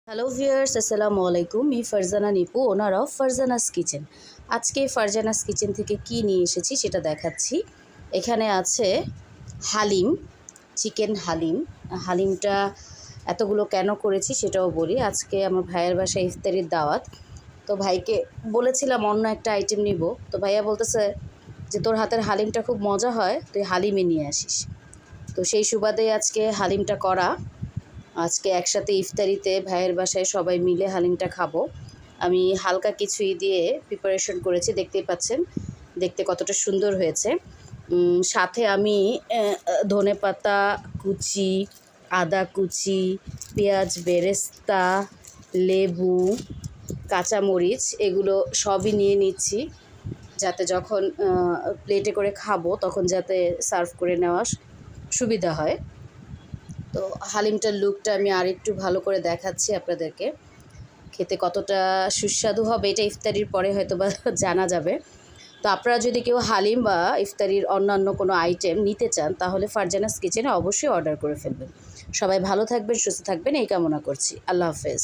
Hello viewers, আসসালামু আলাইকুম। আমি ফারজানা নিপু, ওনার অফ ফারজানাস কিচেন। আজকে ফারজানাস কিচেন থেকে কি নিয়ে এসেছি সেটা দেখাচ্ছি। এখানে আছে হালিম, চিকেন হালিম। হালিমটা এতগুলো কেন করেছি সেটাও বলি। আজকে আমার ভাইয়ের বাসায় ইফতারির দাওয়াত, তো ভাইকে বলেছিলাম অন্য একটা আইটেম নিব, তো ভাইয়া বলতেছে যে তোর হাতের হালিমটা খুব মজা হয়, তুই হালিমই নিয়ে আসিস। তো সেই সুবাদে আজকে হালিমটা করা। আজকে একসাথে ইফতারিতে ভাইয়ের বাসায় সবাই মিলে হালিমটা খাবো। আমি হালকা কিছুই দিয়ে প্রিপারেশন করেছি, দেখতেই পাচ্ছেন দেখতে কতটা সুন্দর হয়েছে। সাথে আমি ধনেপাতা কুচি, আদা কুচি, পেঁয়াজ বেরেস্তা, লেবু, কাঁচামরিচ এগুলো সবই নিয়ে নিচ্ছি, যাতে যখন প্লেটে করে খাবো তখন যাতে সার্ভ করে নেওয়া সুবিধা হয়। তো হালিমটার লুকটা আমি আরেকটু ভালো করে দেখাচ্ছি আপনাদেরকে। খেতে কতটা সুস্বাদু হবে এটা ইফতারির পরে হয়তো বা জানা যাবে। তো আপনারা যদি কেউ হালিম বা ইফতারির অন্যান্য কোনো আইটেম নিতে চান তাহলে ফারজানাস কিচেনে অবশ্যই অর্ডার করে ফেলবেন। সবাই ভালো থাকবেন, সুস্থ থাকবেন এই কামনা করছি। আল্লাহ হাফেজ।